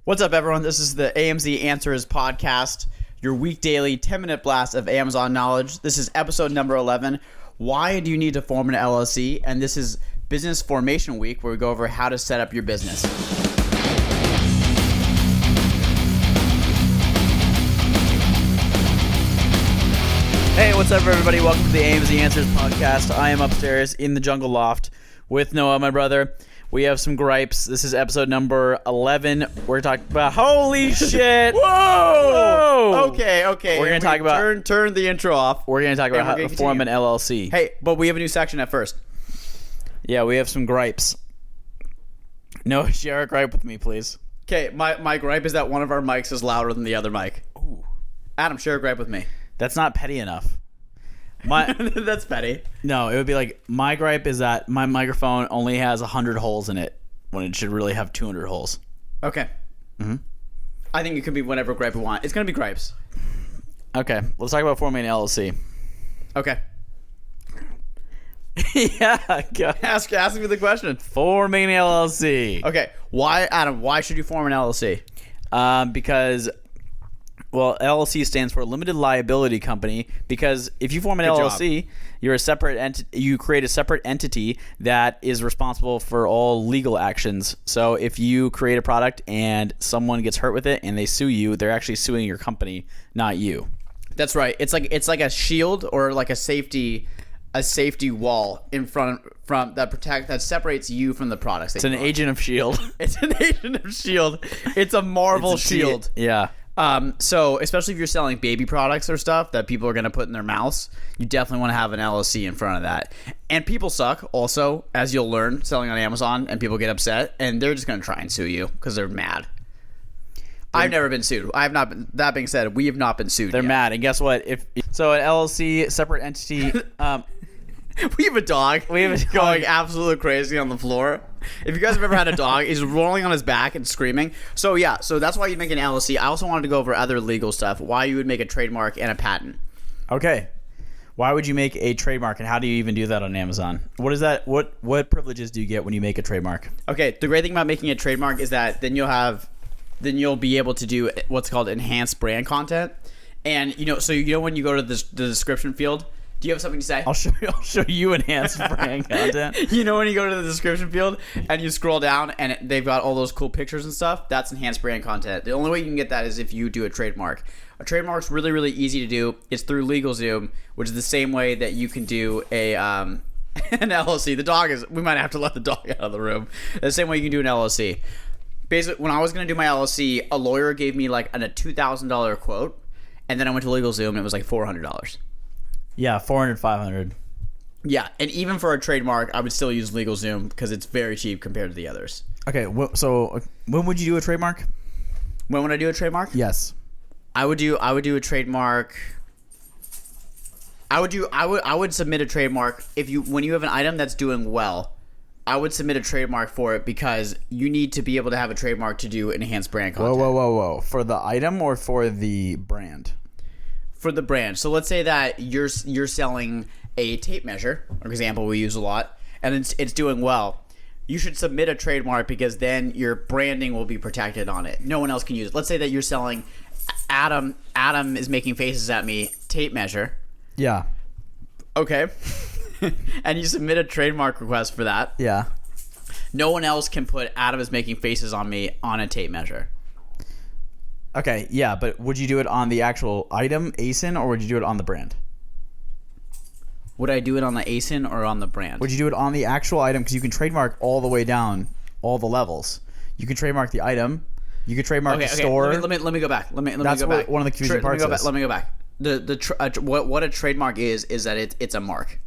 What's up, everyone? This is the AMZ Answers podcast, your week daily 10-minute blast of Amazon knowledge. This is episode number 11. Why do you need to form an LLC? And this is Business Formation Week, where we go over how to set up your business. Hey, what's up, everybody? Welcome to the AMZ Answers podcast. I am upstairs in the jungle loft with Noah, my brother. We have some gripes. This is episode number 11. We're talking about... Holy shit! Whoa! Okay. We're going to talk about... Turn the intro off. We're going to talk about how to form an LLC. Hey, but we have a new section at first. Yeah, we have some gripes. No, share a gripe with me, please. Okay, my gripe is that one of our mics is louder than the other mic. Ooh. Adam, share a gripe with me. That's not petty enough. That's petty. No, it would be like, my gripe is that my microphone only has 100 holes in it when it should really have 200 holes. Okay. Mm-hmm. I think it could be whatever gripe we want. It's going to be gripes. Okay, let's talk about forming an LLC. Okay. Yeah, go. Ask me the question. Forming an LLC. Okay, Adam, why should you form an LLC? Because... Well, LLC stands for Limited Liability Company, because if you form an LLC, you're a separate you create a separate entity that is responsible for all legal actions. So if you create a product and someone gets hurt with it and they sue you, they're actually suing your company, not you. That's right. It's like a shield or like a safety wall in front from that separates you from the products. It's an agent of shield. It's an agent of shield. It's a Marvel shield. Yeah. So especially if you're selling baby products or stuff that people are going to put in their mouths, you definitely want to have an LLC in front of that. And people suck also, as you'll learn selling on Amazon, and people get upset and they're just going to try and sue you because they're mad. I've never been sued. I have not been. That being said, we have not been sued. They're yet. mad. And guess what? So an LLC, separate entity, we have a dog. Going absolutely crazy on the floor. If you guys have ever had a dog, he's rolling on his back and screaming. So that's why you make an LLC. I also wanted to go over other legal stuff. Why you would make a trademark and a patent. Okay. Why would you make a trademark, and how do you even do that on Amazon? What is that? What privileges do you get when you make a trademark? Okay, the great thing about making a trademark is that then you'll be able to do what's called enhanced brand content. And so when you go to the description field. Do you have something to say? I'll show you enhanced brand content. When you go to the description field and you scroll down and they've got all those cool pictures and stuff, that's enhanced brand content. The only way you can get that is if you do a trademark. A trademark's really, really easy to do. It's through LegalZoom, which is the same way that you can do an LLC. We might have to let the dog out of the room. The same way you can do an LLC. Basically, when I was going to do my LLC, a lawyer gave me like a $2,000 quote, and then I went to LegalZoom and it was like $400. Yeah, 400, 500. Yeah, and even for a trademark, I would still use LegalZoom because it's very cheap compared to the others. Okay, so when would you do a trademark? When would I do a trademark? Yes. I would do a trademark. I would submit a trademark when you have an item that's doing well. I would submit a trademark for it because you need to be able to have a trademark to do enhanced brand content. Whoa. For the item or for the brand? For the brand. So let's say that you're selling a tape measure, for example, we use a lot, and it's doing well. You should submit a trademark because then your branding will be protected on it. No one else can use it. Let's say that you're selling Adam is making faces at me tape measure. Yeah. Okay. And you submit a trademark request for that. Yeah. No one else can put Adam is making faces on me on a tape measure. Okay, yeah, but would you do it on the actual item, ASIN, or would you do it on the brand? Would I do it on the ASIN or on the brand? Would you do it on the actual item? Because you can trademark all the way down, all the levels. You can trademark the item. You can trademark the store. Let me go back. Let me go back. That's one of the confusing parts is. Let me go back. What a trademark is that it's a mark,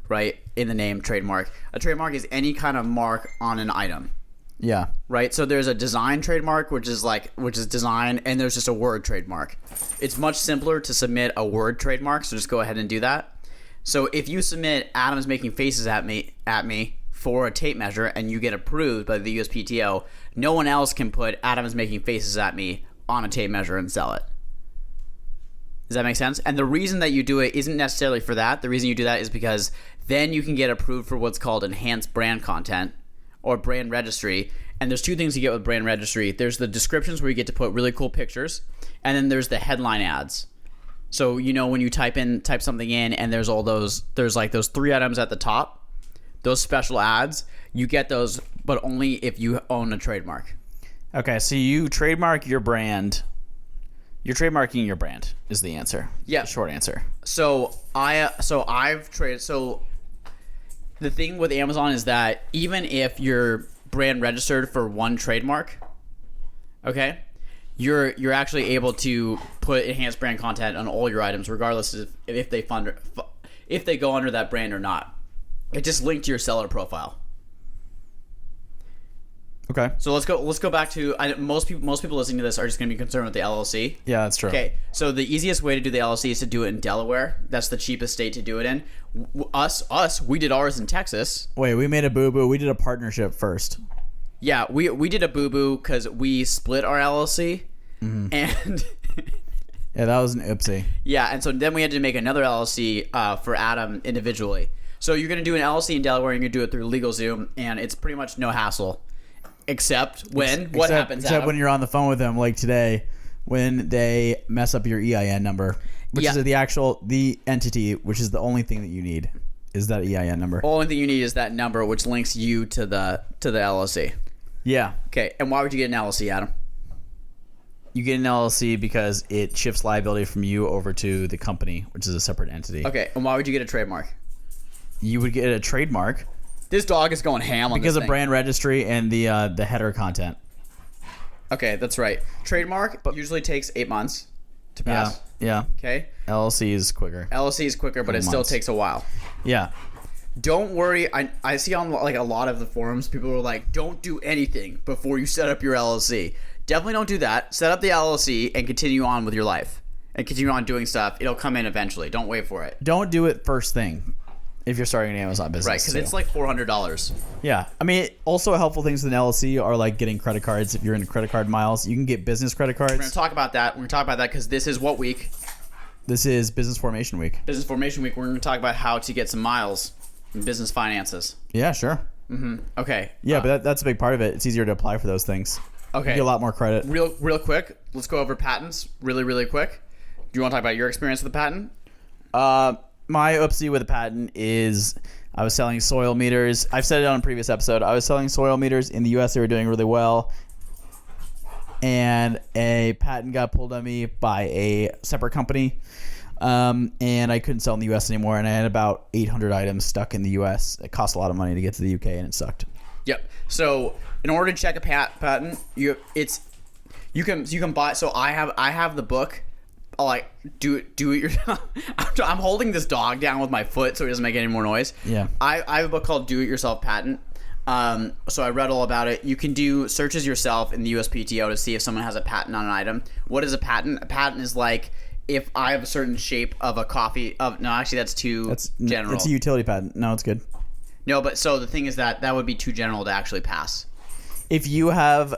right? In the name trademark. A trademark is any kind of mark on an item. Yeah. Right. So there's a design trademark, which is design, and there's just a word trademark. It's much simpler to submit a word trademark, so just go ahead and do that. So if you submit Adam's making faces at me for a tape measure and you get approved by the USPTO, no one else can put Adam's making faces at me on a tape measure and sell it. Does that make sense? And the reason that you do it isn't necessarily for that. The reason you do that is because then you can get approved for what's called enhanced brand content or brand registry. And there's two things you get with brand registry. There's the descriptions where you get to put really cool pictures, and then there's the headline ads. So when you type something in, and there's like those 3 items at the top, those special ads, you get those, but only if you own a trademark. Okay, so you trademark your brand. You're trademarking your brand is the answer. Yeah, the short answer. So I've traded. So the thing with Amazon is that even if you're brand registered for one trademark, okay, you're actually able to put enhanced brand content on all your items, regardless of if they go under that brand or not. It just linked to your seller profile. Okay. So let's go back to most people listening to this are just going to be concerned with the LLC. Yeah, that's true. Okay. So the easiest way to do the LLC is to do it in Delaware. That's the cheapest state to do it in. We did ours in Texas. Wait, we made a boo-boo. We did a partnership first. Yeah, we did a boo-boo because we split our LLC, and yeah, that was an oopsie. Yeah, and so then we had to make another LLC for Adam individually. So you're going to do an LLC in Delaware, and you're going to do it through LegalZoom, and it's pretty much no hassle. Except what happens, Except Adam? when you're on the phone with them, like today, when they mess up your EIN number, which is the entity, which is the only thing that you need, is that EIN number. The only thing you need is that number, which links you to the LLC. Yeah. Okay, and why would you get an LLC, Adam? You get an LLC because it shifts liability from you over to the company, which is a separate entity. Okay, and why would you get a trademark? You would get a trademark. This dog is going ham on because this of brand registry and the header content. Okay, that's right. Trademark usually takes 8 months to pass. Yeah. Okay. LLC is quicker. LLC is quicker, but it still takes a while. Yeah. Don't worry. I see on like a lot of the forums, people are like, don't do anything before you set up your LLC. Definitely don't do that. Set up the LLC and continue on with your life. And continue on doing stuff. It'll come in eventually. Don't wait for it. Don't do it first thing if you're starting an Amazon business. Right, because it's like $400. Yeah. I mean, also helpful things with an LLC are like getting credit cards. If you're into credit card miles, you can get business credit cards. We're going to talk about that. We're going to talk about that because this is what week? This is Business Formation Week. Business Formation Week. We're going to talk about how to get some miles in business finances. Yeah, sure. Okay. Yeah, but that's a big part of it. It's easier to apply for those things. Okay. You get a lot more credit. Real quick, let's go over patents really quick. Do you want to talk about your experience with the patent? My oopsie with a patent is I was selling soil meters. I've said it on a previous episode. I was selling soil meters in the U.S. They were doing really well. And a patent got pulled on me by a separate company. And I couldn't sell in the U.S. anymore. And I had about 800 items stuck in the U.S. It cost a lot of money to get to the U.K. and it sucked. Yep. So in order to check a patent, you can buy. So I have the book. Like do it yourself. I'm holding this dog down with my foot so he doesn't make any more noise. Yeah. I have a book called Do It Yourself Patent. So I read all about it. You can do searches yourself in the USPTO to see if someone has a patent on an item. What is a patent? A patent is like if I have a certain shape of a coffee. No, actually that's too general. It's a utility patent. No, it's good. No, but so the thing is that would be too general to actually pass. If you have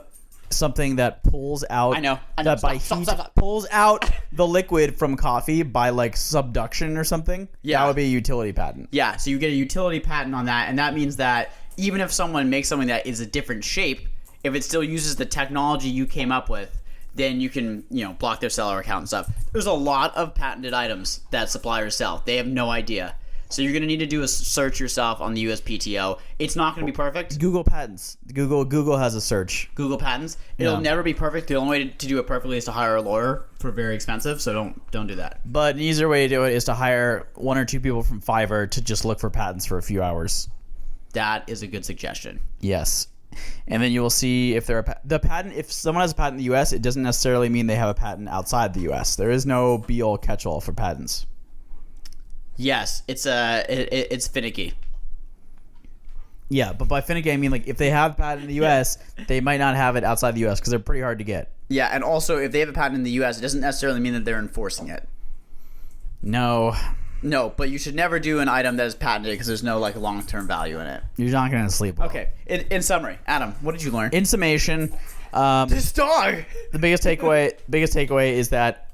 something that pulls out I know. That by heat pulls out the liquid from coffee by like subduction or something, that would be a utility patent. Yeah, so you get a utility patent on that, and that means that even if someone makes something that is a different shape, if it still uses the technology you came up with, then you can, block their seller account and stuff. There's a lot of patented items that suppliers sell. They have no idea. So you're going to need to do a search yourself on the USPTO. It's not going to be perfect. Google patents. Google has a search. Google patents. It'll never be perfect. The only way to do it perfectly is to hire a lawyer for very expensive. So don't do that. But an easier way to do it is to hire 1 or 2 people from Fiverr to just look for patents for a few hours. That is a good suggestion. Yes. And then you will see if they're the patent. If someone has a patent in the U.S., it doesn't necessarily mean they have a patent outside the U.S. There is no be-all catch-all for patents. Yes, it's finicky. Yeah, but by finicky I mean like if they have a patent in the U.S., they might not have it outside the U.S. because they're pretty hard to get. Yeah, and also if they have a patent in the U.S., it doesn't necessarily mean that they're enforcing it. No, but you should never do an item that is patented because there's no like long-term value in it. You're not going to sleep well. Okay. In summary, Adam, what did you learn? In summation, this dog. The biggest takeaway is that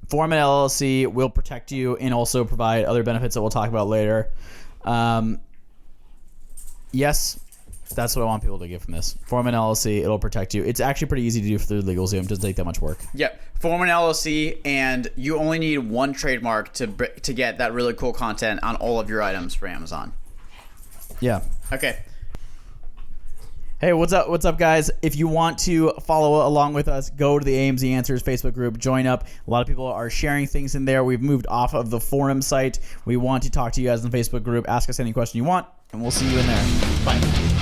forming an LLC will protect you and also provide other benefits that we'll talk about later. Yes, That's what I want people to get from this. Form an LLC. It'll protect you. It's actually pretty easy to do through LegalZoom. It doesn't take that much work. Yep. Form an LLC, and you only need one trademark to get that really cool content on all of your items for Amazon. Yeah. Okay. Hey, what's up? What's up, guys? If you want to follow along with us, go to the AMZ Answers Facebook group. Join up. A lot of people are sharing things in there. We've moved off of the forum site. We want to talk to you guys in the Facebook group. Ask us any question you want, and we'll see you in there. Bye.